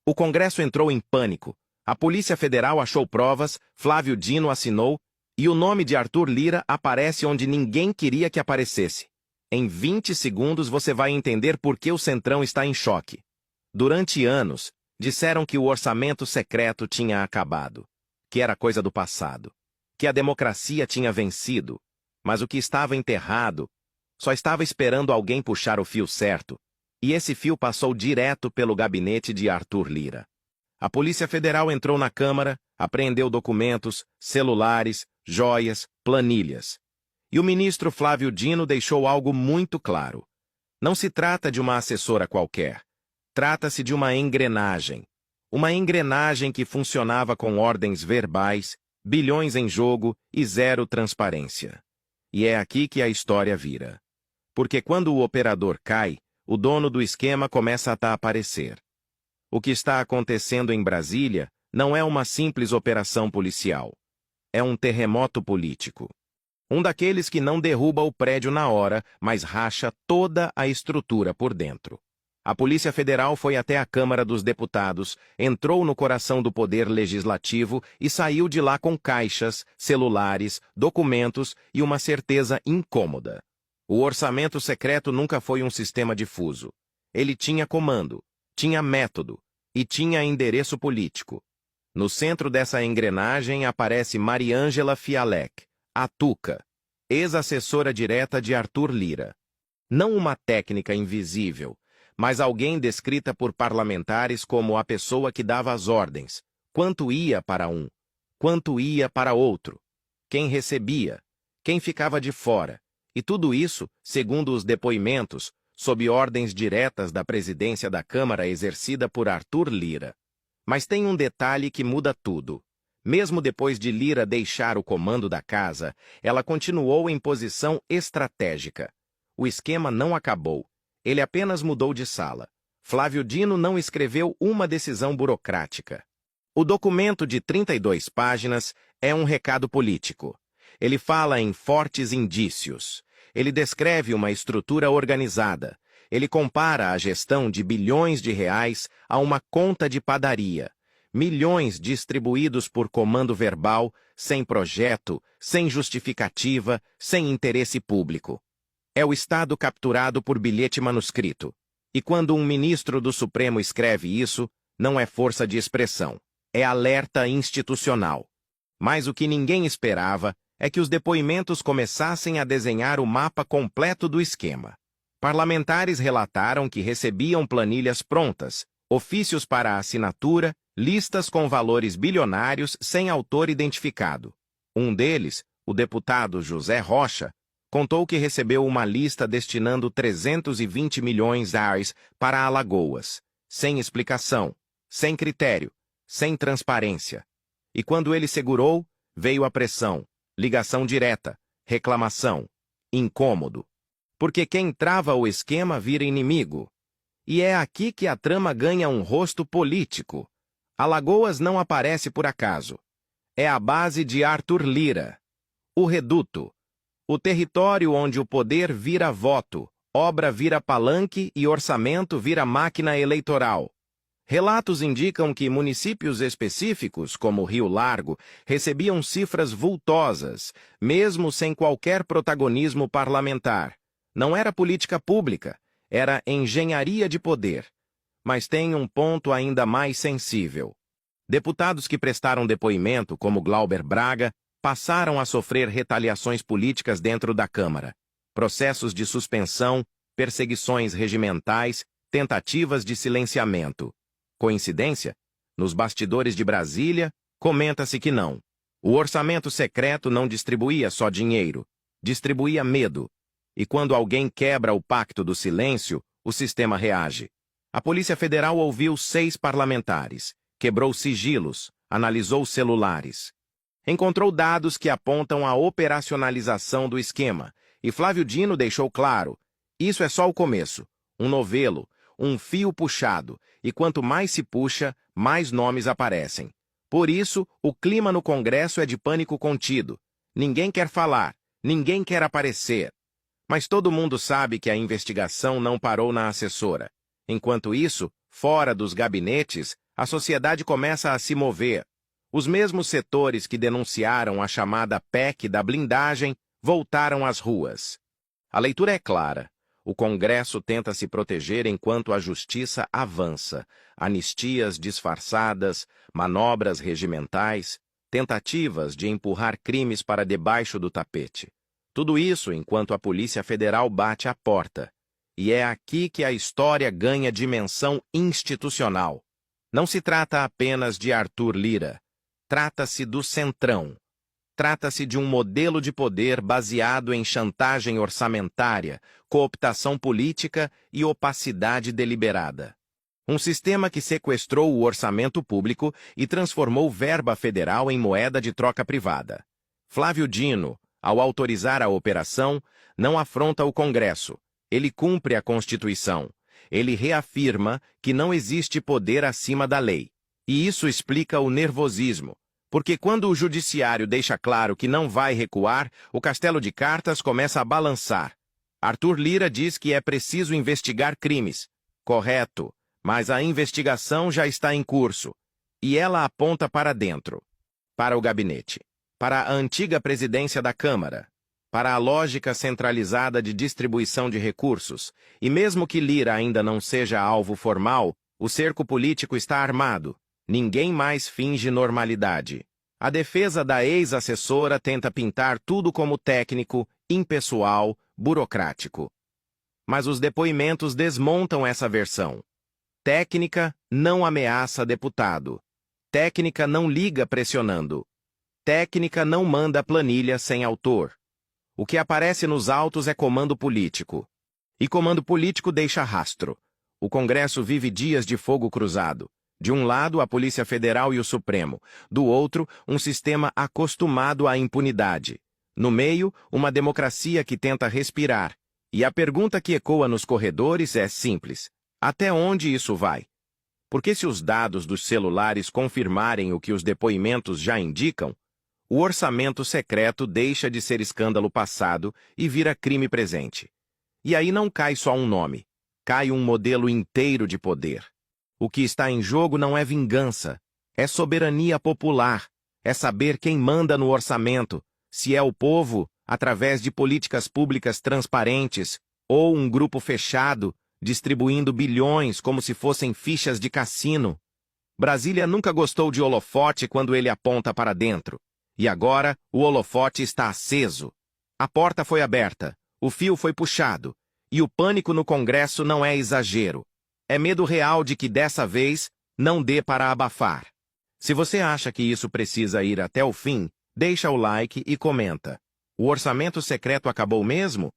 O Congresso entrou em pânico. A Polícia Federal achou provas, Flávio Dino assinou, e o nome de Arthur Lira aparece onde ninguém queria que aparecesse. Em 20 segundos você vai entender por que o Centrão está em choque. Durante anos, disseram que o orçamento secreto tinha acabado, que era coisa do passado, que a democracia tinha vencido, mas o que estava enterrado só estava esperando alguém puxar o fio certo, e esse fio passou direto pelo gabinete de Arthur Lira. A Polícia Federal entrou na Câmara, apreendeu documentos, celulares, joias, planilhas. E o ministro Flávio Dino deixou algo muito claro. Não se trata de uma assessora qualquer. Trata-se de uma engrenagem. Uma engrenagem que funcionava com ordens verbais, bilhões em jogo e zero transparência. E é aqui que a história vira. Porque quando o operador cai, o dono do esquema começa a aparecer. O que está acontecendo em Brasília não é uma simples operação policial. É um terremoto político. Um daqueles que não derruba o prédio na hora, mas racha toda a estrutura por dentro. A Polícia Federal foi até a Câmara dos Deputados, entrou no coração do Poder Legislativo e saiu de lá com caixas, celulares, documentos e uma certeza incômoda. O orçamento secreto nunca foi um sistema difuso. Ele tinha comando, tinha método e tinha endereço político. No centro dessa engrenagem aparece Mariângela Fialek, a Tuca, ex-assessora direta de Arthur Lira. Não uma técnica invisível, mas alguém descrita por parlamentares como a pessoa que dava as ordens, quanto ia para um, quanto ia para outro, quem recebia, quem ficava de fora, e tudo isso, segundo os depoimentos, sob ordens diretas da presidência da Câmara exercida por Arthur Lira. Mas tem um detalhe que muda tudo. Mesmo depois de Lira deixar o comando da casa, ela continuou em posição estratégica. O esquema não acabou. Ele apenas mudou de sala. Flávio Dino não escreveu uma decisão burocrática. O documento de 32 páginas é um recado político. Ele fala em fortes indícios. Ele descreve uma estrutura organizada. Ele compara a gestão de bilhões de reais a uma conta de padaria. Milhões distribuídos por comando verbal, sem projeto, sem justificativa, sem interesse público. É o Estado capturado por bilhete manuscrito. E quando um ministro do Supremo escreve isso, não é força de expressão. É alerta institucional. Mas o que ninguém esperava é que os depoimentos começassem a desenhar o mapa completo do esquema. Parlamentares relataram que recebiam planilhas prontas, ofícios para assinatura, listas com valores bilionários sem autor identificado. Um deles, o deputado José Rocha, contou que recebeu uma lista destinando 320 milhões de reais para Alagoas, sem explicação, sem critério, sem transparência. E quando ele segurou, veio a pressão, ligação direta, reclamação, incômodo. Porque quem trava o esquema vira inimigo. E é aqui que a trama ganha um rosto político. Alagoas não aparece por acaso. É a base de Arthur Lira. O reduto. O território onde o poder vira voto, obra vira palanque e orçamento vira máquina eleitoral. Relatos indicam que municípios específicos, como Rio Largo, recebiam cifras vultosas, mesmo sem qualquer protagonismo parlamentar. Não era política pública, era engenharia de poder. Mas tem um ponto ainda mais sensível. Deputados que prestaram depoimento, como Glauber Braga, passaram a sofrer retaliações políticas dentro da Câmara. Processos de suspensão, perseguições regimentais, tentativas de silenciamento. Coincidência? Nos bastidores de Brasília, comenta-se que não. O orçamento secreto não distribuía só dinheiro, distribuía medo. E quando alguém quebra o pacto do silêncio, o sistema reage. A Polícia Federal ouviu 6 parlamentares, quebrou sigilos, analisou celulares. Encontrou dados que apontam a operacionalização do esquema, e Flávio Dino deixou claro, isso é só o começo, um novelo, um fio puxado, e quanto mais se puxa, mais nomes aparecem. Por isso, o clima no Congresso é de pânico contido. Ninguém quer falar, ninguém quer aparecer. Mas todo mundo sabe que a investigação não parou na assessora. Enquanto isso, fora dos gabinetes, a sociedade começa a se mover. Os mesmos setores que denunciaram a chamada PEC da blindagem voltaram às ruas. A leitura é clara. O Congresso tenta se proteger enquanto a justiça avança. Anistias disfarçadas, manobras regimentais, tentativas de empurrar crimes para debaixo do tapete. Tudo isso enquanto a Polícia Federal bate à porta. E é aqui que a história ganha dimensão institucional. Não se trata apenas de Arthur Lira. Trata-se do Centrão. Trata-se de um modelo de poder baseado em chantagem orçamentária, cooptação política e opacidade deliberada. Um sistema que sequestrou o orçamento público e transformou verba federal em moeda de troca privada. Flávio Dino, ao autorizar a operação, não afronta o Congresso. Ele cumpre a Constituição. Ele reafirma que não existe poder acima da lei. E isso explica o nervosismo. Porque quando o judiciário deixa claro que não vai recuar, o castelo de cartas começa a balançar. Arthur Lira diz que é preciso investigar crimes. Correto, mas a investigação já está em curso. E ela aponta para dentro. Para o gabinete. Para a antiga presidência da Câmara. Para a lógica centralizada de distribuição de recursos. E mesmo que Lira ainda não seja alvo formal, o cerco político está armado. Ninguém mais finge normalidade. A defesa da ex-assessora tenta pintar tudo como técnico, impessoal, burocrático. Mas os depoimentos desmontam essa versão. Técnica não ameaça deputado. Técnica não liga pressionando. Técnica não manda planilha sem autor. O que aparece nos autos é comando político. E comando político deixa rastro. O Congresso vive dias de fogo cruzado. De um lado, a Polícia Federal e o Supremo. Do outro, um sistema acostumado à impunidade. No meio, uma democracia que tenta respirar. E a pergunta que ecoa nos corredores é simples. Até onde isso vai? Porque se os dados dos celulares confirmarem o que os depoimentos já indicam, o orçamento secreto deixa de ser escândalo passado e vira crime presente. E aí não cai só um nome. Cai um modelo inteiro de poder. O que está em jogo não é vingança, é soberania popular, é saber quem manda no orçamento, se é o povo, através de políticas públicas transparentes, ou um grupo fechado, distribuindo bilhões como se fossem fichas de cassino. Brasília nunca gostou de holofote quando ele aponta para dentro. E agora, o holofote está aceso. A porta foi aberta, o fio foi puxado, e o pânico no Congresso não é exagero. É medo real de que, dessa vez, não dê para abafar. Se você acha que isso precisa ir até o fim, deixa o like e comenta. O orçamento secreto acabou mesmo?